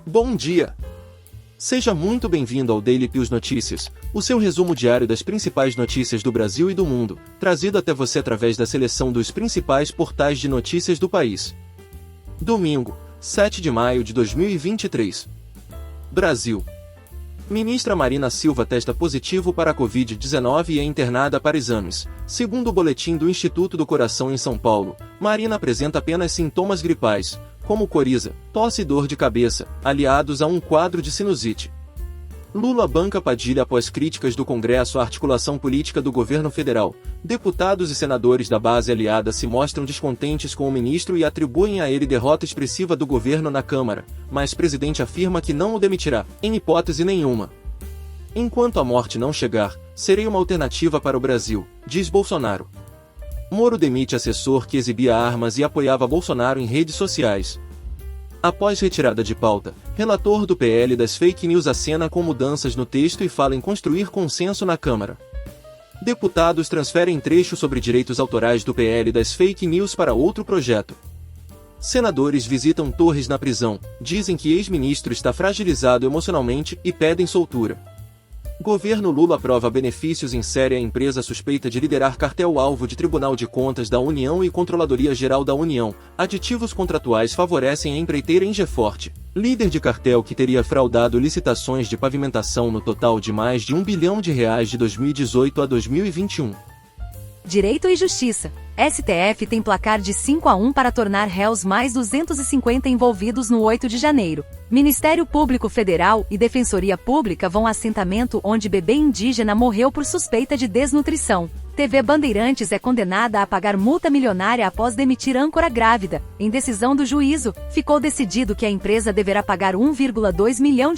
Bom dia! Seja muito bem-vindo ao Daily Pius Notícias, o seu resumo diário das principais notícias do Brasil e do mundo, trazido até você através da seleção dos principais portais de notícias do país. Domingo, 7 de maio de 2023. Brasil. Ministra Marina Silva testa positivo para a Covid-19 e é internada para exames. Segundo o boletim do Instituto do Coração em São Paulo, Marina apresenta apenas sintomas gripais, como coriza, tosse e dor de cabeça, aliados a um quadro de sinusite. Lula banca Padilha após críticas do Congresso à articulação política do governo federal. Deputados e senadores da base aliada se mostram descontentes com o ministro e atribuem a ele derrota expressiva do governo na Câmara, mas o presidente afirma que não o demitirá, em hipótese nenhuma. Enquanto a morte não chegar, serei uma alternativa para o Brasil, diz Bolsonaro. Moro demite assessor que exibia armas e apoiava Bolsonaro em redes sociais. Após retirada de pauta, relator do PL das fake news acena com mudanças no texto e fala em construir consenso na Câmara. Deputados transferem trecho sobre direitos autorais do PL das fake news para outro projeto. Senadores visitam Torres na prisão, dizem que ex-ministro está fragilizado emocionalmente e pedem soltura. Governo Lula aprova benefícios em série à empresa suspeita de liderar cartel-alvo de Tribunal de Contas da União e Controladoria Geral da União. Aditivos contratuais favorecem a empreiteira Ingeforte, líder de cartel que teria fraudado licitações de pavimentação no total de mais de R$ 1 bilhão de 2018 a 2021. Direito e Justiça. STF tem placar de 5-1 para tornar réus mais 250 envolvidos no 8 de janeiro. Ministério Público Federal e Defensoria Pública vão a assentamento onde bebê indígena morreu por suspeita de desnutrição. TV Bandeirantes é condenada a pagar multa milionária após demitir âncora grávida. Em decisão do juízo, ficou decidido que a empresa deverá pagar R$ 1,2 milhão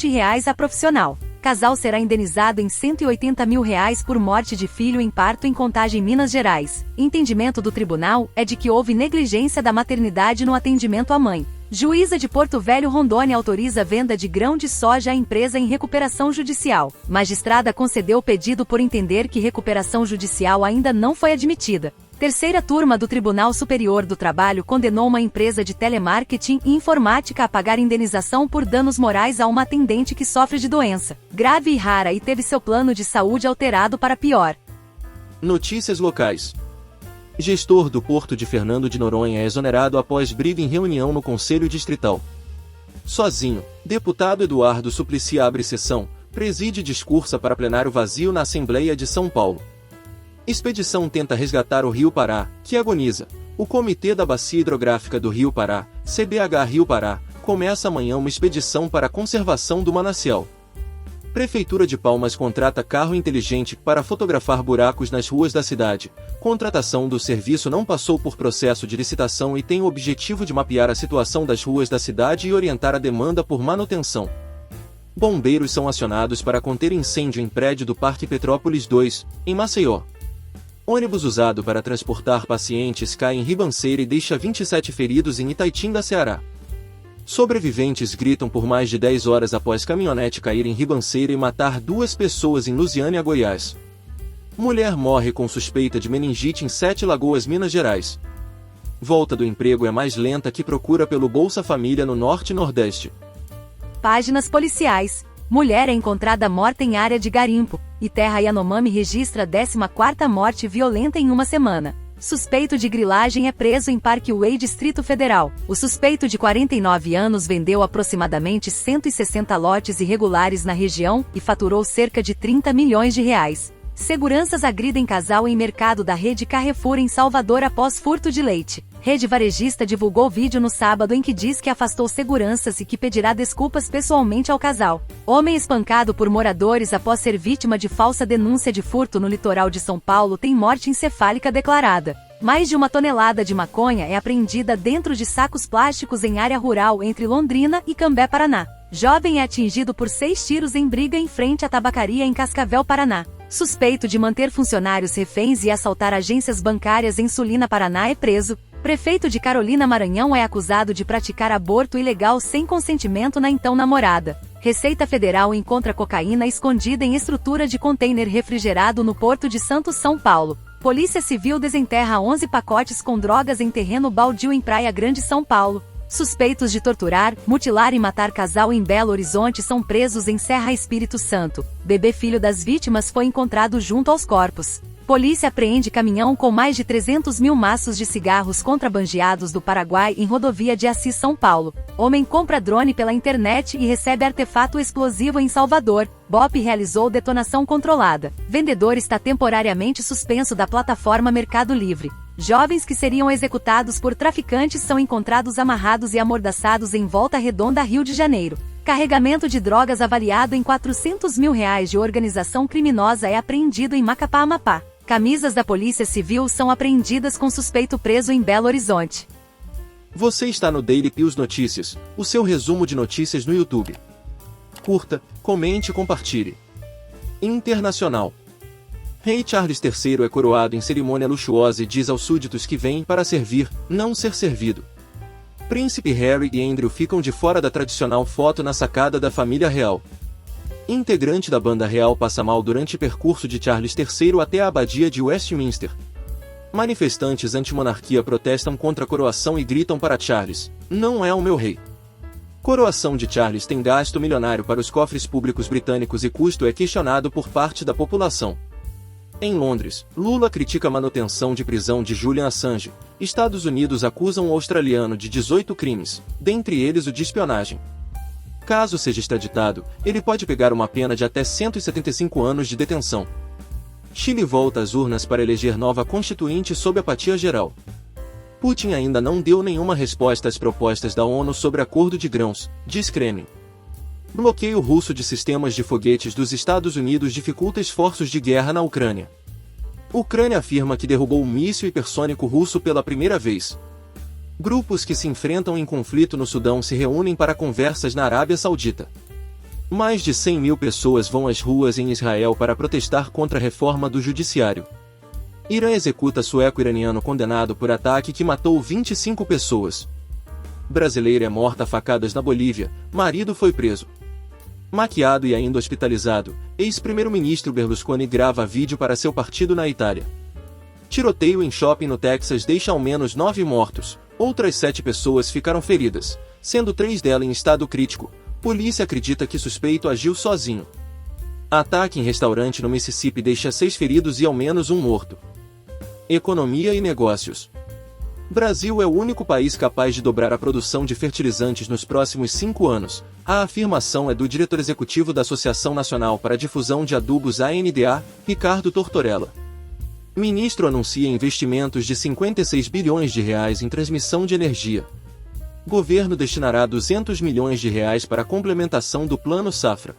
à profissional. Casal será indenizado em R$ 180 mil por morte de filho em parto em Contagem, Minas Gerais. Entendimento do tribunal é de que houve negligência da maternidade no atendimento à mãe. Juíza de Porto Velho, Rondônia autoriza venda de grão de soja à empresa em recuperação judicial. Magistrada concedeu o pedido por entender que recuperação judicial ainda não foi admitida. Terceira turma do Tribunal Superior do Trabalho condenou uma empresa de telemarketing e informática a pagar indenização por danos morais a uma atendente que sofre de doença grave e rara e teve seu plano de saúde alterado para pior. Notícias locais. Gestor do Porto de Fernando de Noronha é exonerado após briga em reunião no Conselho Distrital. Sozinho, deputado Eduardo Suplicy abre sessão, preside e discursa para plenário vazio na Assembleia de São Paulo. Expedição tenta resgatar o Rio Pará, que agoniza. O Comitê da Bacia Hidrográfica do Rio Pará, CBH Rio Pará, começa amanhã uma expedição para a conservação do manancial. Prefeitura de Palmas contrata carro inteligente para fotografar buracos nas ruas da cidade. Contratação do serviço não passou por processo de licitação e tem o objetivo de mapear a situação das ruas da cidade e orientar a demanda por manutenção. Bombeiros são acionados para conter incêndio em prédio do Parque Petrópolis 2, em Maceió. Ônibus usado para transportar pacientes cai em Ribanceira e deixa 27 feridos em Itaitinga, Ceará. Sobreviventes gritam por mais de 10 horas após caminhonete cair em Ribanceira e matar 2 pessoas em Lusiânia, Goiás. Mulher morre com suspeita de meningite em Sete Lagoas, Minas Gerais. Volta do emprego é mais lenta que procura pelo Bolsa Família no Norte e Nordeste. Páginas policiais. Mulher é encontrada morta em área de garimpo, e Terra Yanomami registra 14ª morte violenta em uma semana. Suspeito de grilagem é preso em Parkway, Distrito Federal. O suspeito de 49 anos vendeu aproximadamente 160 lotes irregulares na região e faturou cerca de R$ 30 milhões. Seguranças agridem casal em mercado da rede Carrefour em Salvador após furto de leite. Rede varejista divulgou vídeo no sábado em que diz que afastou seguranças e que pedirá desculpas pessoalmente ao casal. Homem espancado por moradores após ser vítima de falsa denúncia de furto no litoral de São Paulo tem morte encefálica declarada. Mais de 1 tonelada de maconha é apreendida dentro de sacos plásticos em área rural entre Londrina e Cambé, Paraná. Jovem é atingido por 6 tiros em briga em frente à tabacaria em Cascavel, Paraná. Suspeito de manter funcionários reféns e assaltar agências bancárias em Sulina, Paraná é preso. Prefeito de Carolina, Maranhão é acusado de praticar aborto ilegal sem consentimento na então namorada. Receita Federal encontra cocaína escondida em estrutura de container refrigerado no Porto de Santos, São Paulo. Polícia Civil desenterra 11 pacotes com drogas em terreno baldio em Praia Grande, São Paulo. Suspeitos de torturar, mutilar e matar casal em Belo Horizonte são presos em Serra Espírito Santo. Bebê filho das vítimas foi encontrado junto aos corpos. Polícia apreende caminhão com mais de 300 mil maços de cigarros contrabandeados do Paraguai em rodovia de Assis, São Paulo. Homem compra drone pela internet e recebe artefato explosivo em Salvador. BOP realizou detonação controlada. Vendedor está temporariamente suspenso da plataforma Mercado Livre. Jovens que seriam executados por traficantes são encontrados amarrados e amordaçados em Volta Redonda, Rio de Janeiro. Carregamento de drogas avaliado em R$400 mil de organização criminosa é apreendido em Macapá, Amapá. Camisas da Polícia Civil são apreendidas com suspeito preso em Belo Horizonte. Você está no Daily Pius Notícias, o seu resumo de notícias no YouTube. Curta, comente e compartilhe. Internacional. Rei Charles III é coroado em cerimônia luxuosa e diz aos súditos que vem para servir, não ser servido. Príncipe Harry e Andrew ficam de fora da tradicional foto na sacada da família real. Integrante da banda real passa mal durante percurso de Charles III até a abadia de Westminster. Manifestantes anti-monarquia protestam contra a coroação e gritam para Charles: "Não é o meu rei." Coroação de Charles tem gasto milionário para os cofres públicos britânicos e custo é questionado por parte da população. Em Londres, Lula critica a manutenção de prisão de Julian Assange. Estados Unidos acusam o australiano de 18 crimes, dentre eles o de espionagem. Caso seja extraditado, ele pode pegar uma pena de até 175 anos de detenção. Chile volta às urnas para eleger nova constituinte sob apatia geral. Putin ainda não deu nenhuma resposta às propostas da ONU sobre acordo de grãos, diz Kremlin. Bloqueio russo de sistemas de foguetes dos Estados Unidos dificulta esforços de guerra na Ucrânia. Ucrânia afirma que derrubou um míssil hipersônico russo pela primeira vez. Grupos que se enfrentam em conflito no Sudão se reúnem para conversas na Arábia Saudita. Mais de 100 mil pessoas vão às ruas em Israel para protestar contra a reforma do judiciário. Irã executa sueco-iraniano condenado por ataque que matou 25 pessoas. Brasileira é morta a facadas na Bolívia, marido foi preso. Maquiado e ainda hospitalizado, ex-primeiro-ministro Berlusconi grava vídeo para seu partido na Itália. Tiroteio em shopping no Texas deixa ao menos 9 mortos, outras 7 pessoas ficaram feridas, sendo 3 delas em estado crítico. Polícia acredita que suspeito agiu sozinho. Ataque em restaurante no Mississippi deixa 6 feridos e ao menos um morto. Economia e negócios. Brasil é o único país capaz de dobrar a produção de fertilizantes nos próximos 5 anos. A afirmação é do diretor executivo da Associação Nacional para a Difusão de Adubos ANDA, Ricardo Tortorella. Ministro anuncia investimentos de 56 bilhões de reais em transmissão de energia. Governo destinará 200 milhões de reais para a complementação do Plano Safra.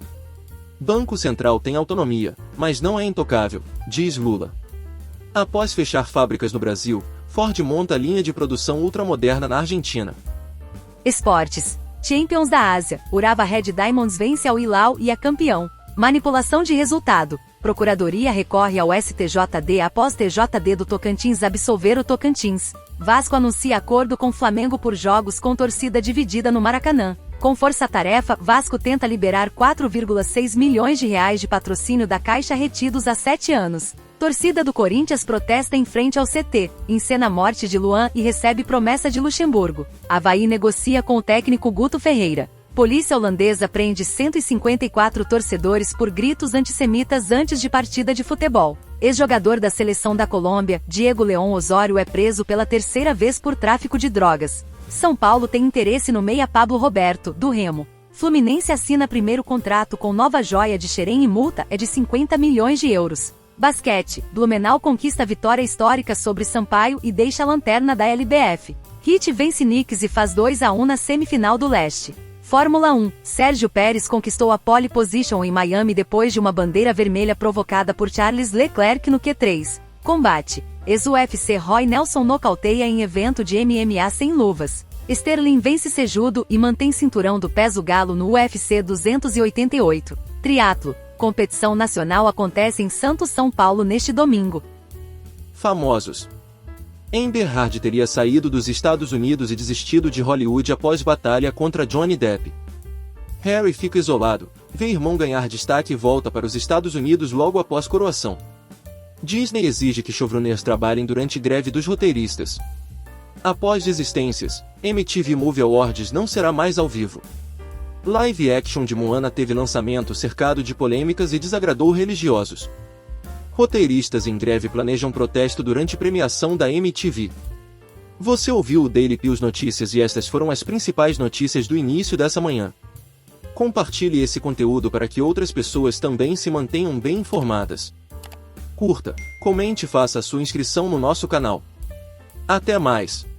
Banco Central tem autonomia, mas não é intocável, diz Lula. Após fechar fábricas no Brasil, Ford monta linha de produção ultramoderna na Argentina. Esportes. Champions da Ásia. Urawa Red Diamonds vence ao Hilal e é campeão. Manipulação de resultado. Procuradoria recorre ao STJD após TJD do Tocantins absolver o Tocantins. Vasco anuncia acordo com Flamengo por jogos com torcida dividida no Maracanã. Com força-tarefa, Vasco tenta liberar 4,6 milhões de reais de patrocínio da Caixa retidos há 7 anos. Torcida do Corinthians protesta em frente ao CT, encena a morte de Luan e recebe promessa de Luxemburgo. Avaí negocia com o técnico Guto Ferreira. Polícia holandesa prende 154 torcedores por gritos antissemitas antes de partida de futebol. Ex-jogador da seleção da Colômbia, Diego León Osório é preso pela 3ª vez por tráfico de drogas. São Paulo tem interesse no meia Pablo Roberto, do Remo. Fluminense assina primeiro contrato com Nova Joia de Xerém e multa é de 50 milhões de euros. Basquete, Blumenau conquista vitória histórica sobre Sampaio e deixa a lanterna da LBF. Heat vence Knicks e faz 2-1 na semifinal do Leste. Fórmula 1, Sérgio Pérez conquistou a pole position em Miami depois de uma bandeira vermelha provocada por Charles Leclerc no Q3. Combate, ex-UFC Roy Nelson nocauteia em evento de MMA sem luvas. Sterling vence Cejudo e mantém cinturão do peso galo no UFC 288. Triatlo, competição nacional acontece em Santos, São Paulo neste domingo. Famosos. Amber Heard teria saído dos Estados Unidos e desistido de Hollywood após batalha contra Johnny Depp. Harry fica isolado, vê irmão ganhar destaque e volta para os Estados Unidos logo após coroação. Disney exige que showrunners trabalhem durante greve dos roteiristas. Após desistências, MTV Movie Awards não será mais ao vivo. Live action de Moana teve lançamento cercado de polêmicas e desagradou religiosos. Roteiristas em greve planejam protesto durante premiação da MTV. Você ouviu o Daily News Notícias e estas foram as principais notícias do início dessa manhã. Compartilhe esse conteúdo para que outras pessoas também se mantenham bem informadas. Curta, comente e faça a sua inscrição no nosso canal. Até mais!